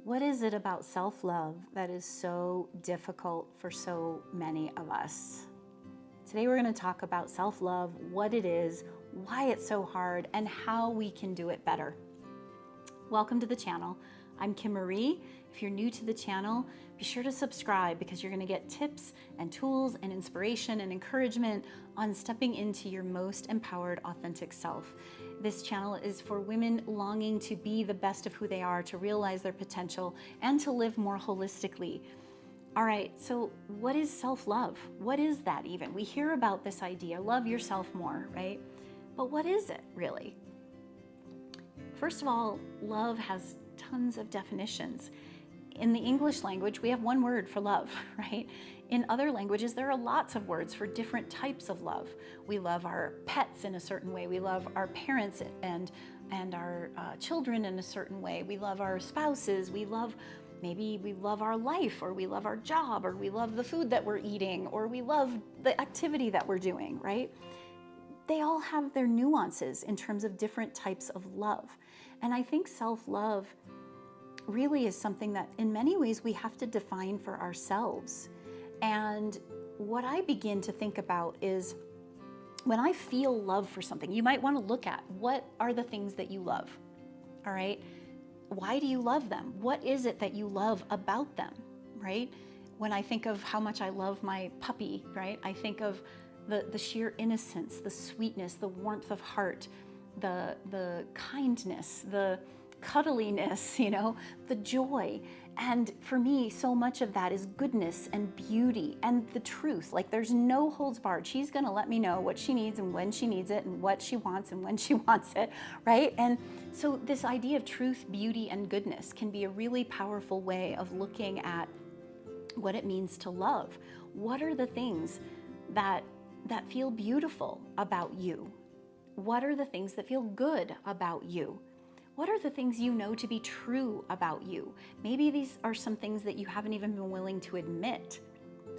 What is it about self-love that is so difficult for so many of us? Today we're going to talk about self-love, what it is, why it's so hard, and how we can do it better. Welcome to the channel. I'm Kim Marie. If you're new to the channel, be sure to subscribe because you're going to get tips and tools and inspiration and encouragement on stepping into your most empowered, authentic self. This channel is for women longing to be the best of who they are, to realize their potential, and to live more holistically. All right, so what is self-love? What is that even? We hear about this idea, love yourself more, right? But what is it really? First of all, love has tons of definitions. In the English language, we have one word for love, right? In other languages, there are lots of words for different types of love. We love our pets in a certain way. We love our parents and our children in a certain way. We love our spouses. Maybe we love our life, or we love our job, or we love the food that we're eating, or we love the activity that we're doing, right? They all have their nuances in terms of different types of love. And I think self-love really is something that in many ways we have to define for ourselves. And what I begin to think about is when I feel love for something, you might want to look at what are the things that you love, all right? Why do you love them? What is it that you love about them, right? When I think of how much I love my puppy, right? I think of the sheer innocence, the sweetness, the warmth of heart, the kindness, the cuddliness, the joy. And for me, so much of that is goodness and beauty and the truth. Like there's no holds barred. She's going to let me know what she needs and when she needs it and what she wants and when she wants it, right? And so this idea of truth, beauty, and goodness can be a really powerful way of looking at what it means to love. What are the things that feel beautiful about you? What are the things that feel good about you? What are the things you know to be true about you? Maybe these are some things that you haven't even been willing to admit,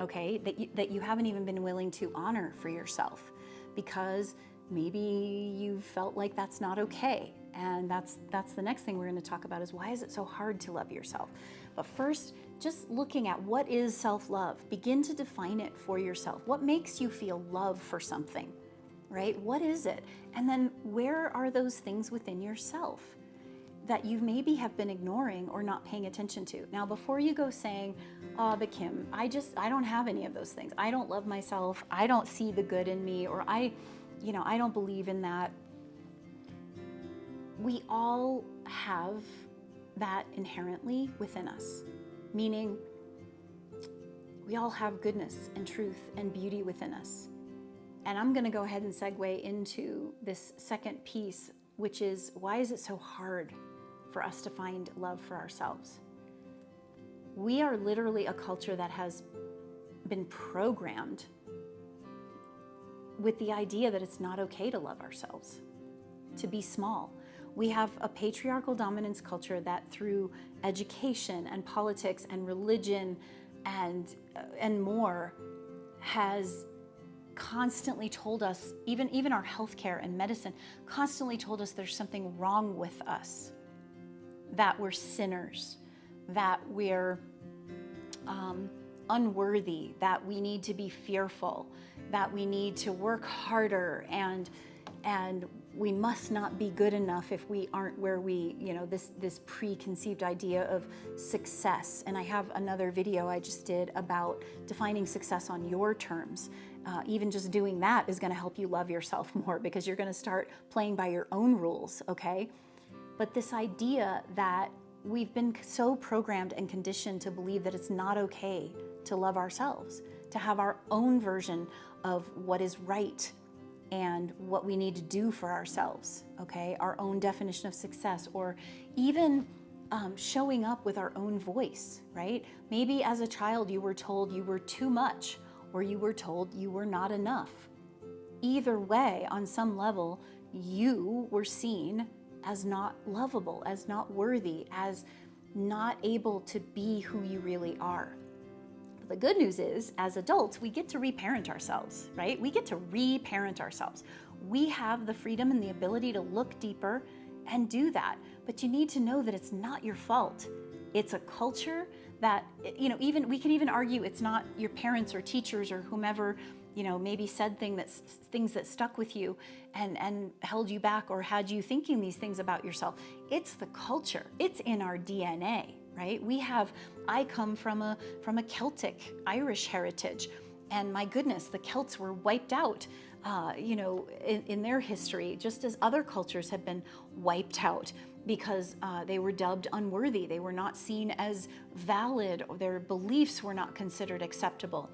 okay? That you haven't even been willing to honor for yourself because maybe you felt like that's not okay. And that's the next thing we're going to talk about is why is it so hard to love yourself? But first, just looking at what is self-love, begin to define it for yourself. What makes you feel love for something, right? What is it? And then where are those things within yourself that you maybe have been ignoring or not paying attention to? Now, before you go saying, oh, but Kim, I don't have any of those things. I don't love myself. I don't see the good in me, or I don't believe in that. We all have that inherently within us, meaning we all have goodness and truth and beauty within us. And I'm going to go ahead and segue into this second piece, which is why is it so hard for us to find love for ourselves? We are literally a culture that has been programmed with the idea that it's not okay to love ourselves, to be small. We have a patriarchal dominance culture that through education and politics and religion and more has constantly told us, even our healthcare and medicine constantly told us there's something wrong with us, that we're sinners, that we're unworthy, that we need to be fearful, that we need to work harder, and we must not be good enough if we aren't where we, this preconceived idea of success. And I have another video I just did about defining success on your terms. Even just doing that is going to help you love yourself more because you're going to start playing by your own rules, okay? But this idea that we've been so programmed and conditioned to believe that it's not okay to love ourselves, to have our own version of what is right and what we need to do for ourselves, okay? Our own definition of success, or even showing up with our own voice, right? Maybe as a child you were told you were too much, or you were told you were not enough. Either way, on some level, you were seen as not lovable, as not worthy, as not able to be who you really are. But the good news is, as adults, we get to reparent ourselves, right? We get to reparent ourselves. We have the freedom and the ability to look deeper and do that. But you need to know that it's not your fault. It's a culture that, even we can even argue it's not your parents or teachers or whomever, maybe said things that stuck with you and held you back or had you thinking these things about yourself. It's the culture. It's in our DNA, right? I come from a Celtic, Irish heritage, and my goodness, the Celts were wiped out, in their history, just as other cultures have been wiped out because they were dubbed unworthy. They were not seen as valid, or their beliefs were not considered acceptable.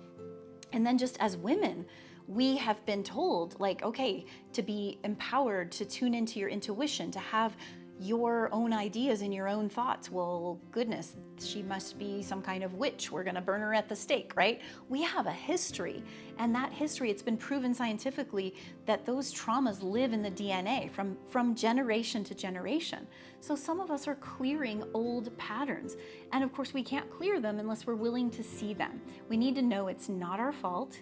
And then just as women, we have been told, okay, to be empowered, to tune into your intuition, to have your own ideas and your own thoughts. Well, goodness, she must be some kind of witch. We're going to burn her at the stake, right? We have a history, and that history, it's been proven scientifically that those traumas live in the DNA from generation to generation. So some of us are clearing old patterns, and of course we can't clear them unless we're willing to see them. We need to know it's not our fault,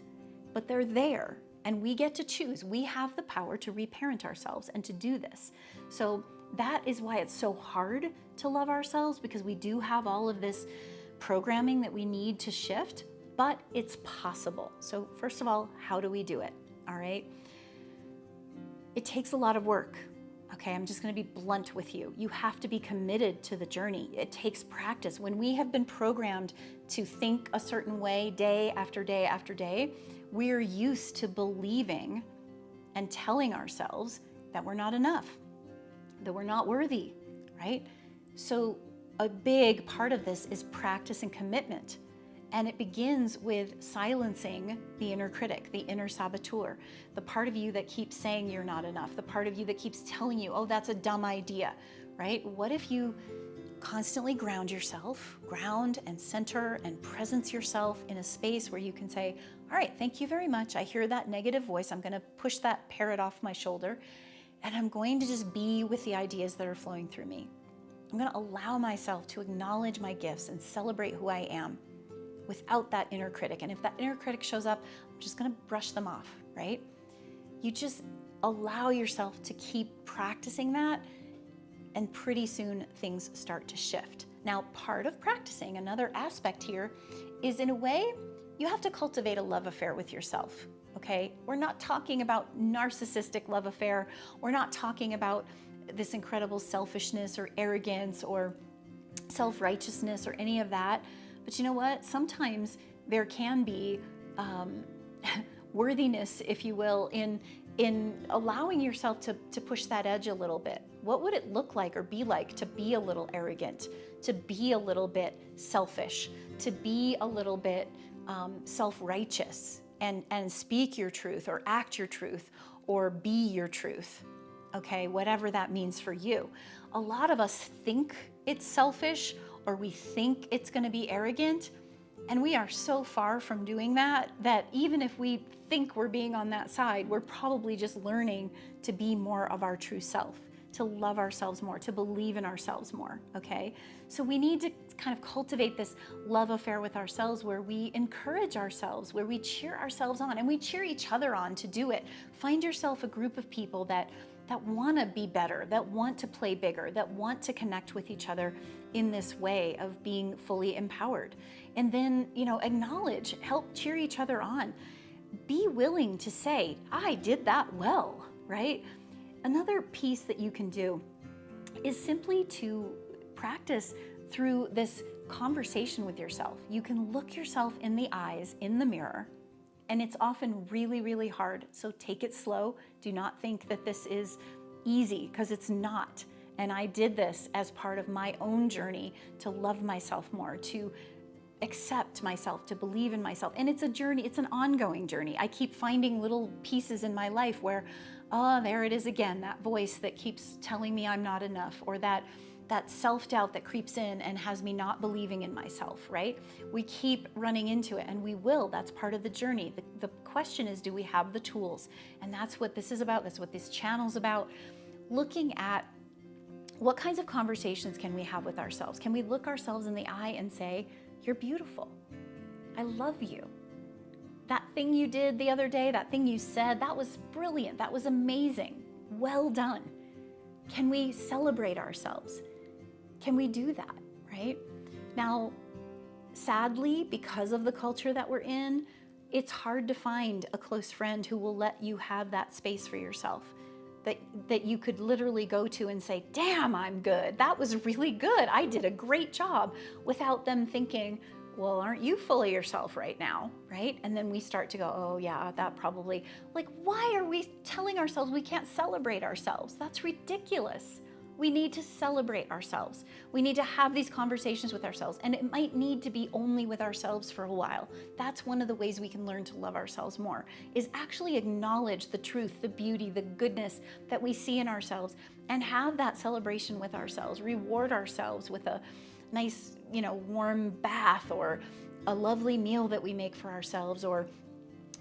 but they're there, and we get to choose. We have the power to reparent ourselves and to do this. So that is why it's so hard to love ourselves, because we do have all of this programming that we need to shift, but it's possible. So first of all, how do we do it? All right. It takes a lot of work. Okay, I'm just going to be blunt with you. You have to be committed to the journey. It takes practice. When we have been programmed to think a certain way day after day after day, we're used to believing and telling ourselves that we're not enough, that we're not worthy, right? So a big part of this is practice and commitment. And it begins with silencing the inner critic, the inner saboteur, the part of you that keeps saying you're not enough, the part of you that keeps telling you, oh, that's a dumb idea, right? What if you constantly ground and center and presence yourself in a space where you can say, all right, thank you very much. I hear that negative voice. I'm going to push that parrot off my shoulder, and I'm going to just be with the ideas that are flowing through me. I'm going to allow myself to acknowledge my gifts and celebrate who I am without that inner critic. And if that inner critic shows up, I'm just going to brush them off, right? You just allow yourself to keep practicing that, and pretty soon things start to shift. Now, part of practicing, another aspect here, is in a way, you have to cultivate a love affair with yourself. Okay, we're not talking about narcissistic love affair. We're not talking about this incredible selfishness or arrogance or self-righteousness or any of that. But you know what? Sometimes there can be worthiness, if you will, in allowing yourself to push that edge a little bit. What would it look like or be like to be a little arrogant, to be a little bit selfish, to be a little bit self-righteous? And speak your truth or act your truth or be your truth, okay, whatever that means for you. A lot of us think it's selfish, or we think it's going to be arrogant, and we are so far from doing that even if we think we're being on that side, we're probably just learning to be more of our true self, to love ourselves more, to believe in ourselves more, okay? So we need to kind of cultivate this love affair with ourselves where we encourage ourselves, where we cheer ourselves on, and we cheer each other on to do it. Find yourself a group of people that want to be better, that want to play bigger, that want to connect with each other in this way of being fully empowered. And then, acknowledge, help cheer each other on. Be willing to say, I did that well, right? Another piece that you can do is simply to practice through this conversation with yourself. You can look yourself in the eyes in the mirror, and it's often really, really hard. So take it slow. Do not think that this is easy, because it's not. And I did this as part of my own journey to love myself more, to accept myself, to believe in myself. And it's a journey, it's an ongoing journey. I keep finding little pieces in my life where, oh, there it is again, that voice that keeps telling me I'm not enough, or that self-doubt that creeps in and has me not believing in myself, right? We keep running into it, and we will. That's part of the journey. The question is, do we have the tools? And that's what this is about. That's what this channel's about. Looking at what kinds of conversations can we have with ourselves? Can we look ourselves in the eye and say, you're beautiful. I love you. That thing you did the other day, that thing you said, that was brilliant. That was amazing. Well done. Can we celebrate ourselves? Can we do that, right? Now, sadly, because of the culture that we're in, it's hard to find a close friend who will let you have that space for yourself, that you could literally go to and say, damn, I'm good. That was really good. I did a great job, without them thinking, well, aren't you full of yourself right now, right? And then we start to go, oh yeah, that probably, like, why are we telling ourselves we can't celebrate ourselves? That's ridiculous. We need to celebrate ourselves. We need to have these conversations with ourselves, and it might need to be only with ourselves for a while. That's one of the ways we can learn to love ourselves more, is actually acknowledge the truth, the beauty, the goodness that we see in ourselves, and have that celebration with ourselves. Reward ourselves with a nice, warm bath, or a lovely meal that we make for ourselves, or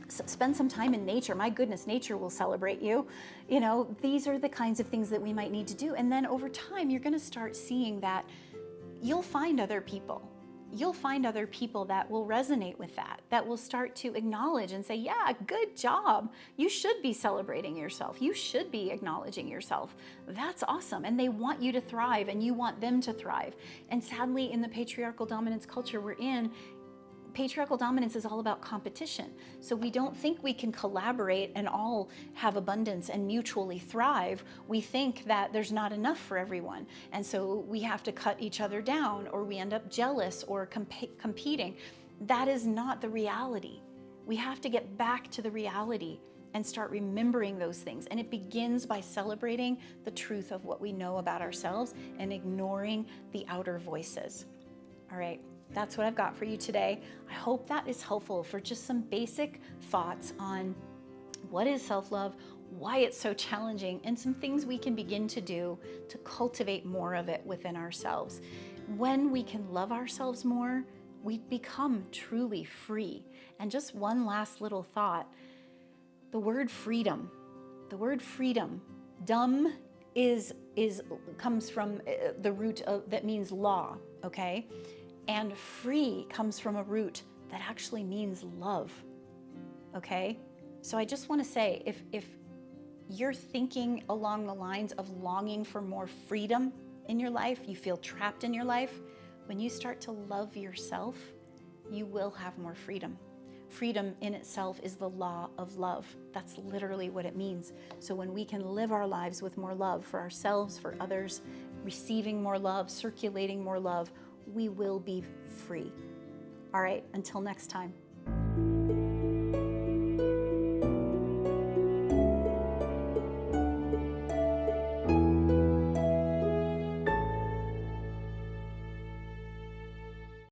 spend some time in nature. My goodness, nature will celebrate you. These are the kinds of things that we might need to do. And then over time, you're going to start seeing that you'll find other people. You'll find other people that will resonate with that will start to acknowledge and say, yeah, good job. You should be celebrating yourself. You should be acknowledging yourself. That's awesome. And they want you to thrive, and you want them to thrive. And sadly, in the patriarchal dominance culture we're in, patriarchal dominance is all about competition. So we don't think we can collaborate and all have abundance and mutually thrive. We think that there's not enough for everyone. And so we have to cut each other down, or we end up jealous or competing. That is not the reality. We have to get back to the reality and start remembering those things. And it begins by celebrating the truth of what we know about ourselves and ignoring the outer voices. All right. That's what I've got for you today. I hope that is helpful for just some basic thoughts on what is self-love, why it's so challenging, and some things we can begin to do to cultivate more of it within ourselves. When we can love ourselves more, we become truly free. And just one last little thought, the word freedom, dumb comes from the root that means law, okay? And free comes from a root that actually means love, okay? So I just want to say, if you're thinking along the lines of longing for more freedom in your life, you feel trapped in your life, when you start to love yourself, you will have more freedom. Freedom in itself is the law of love. That's literally what it means. So when we can live our lives with more love for ourselves, for others, receiving more love, circulating more love, we will be free. All right, until next time.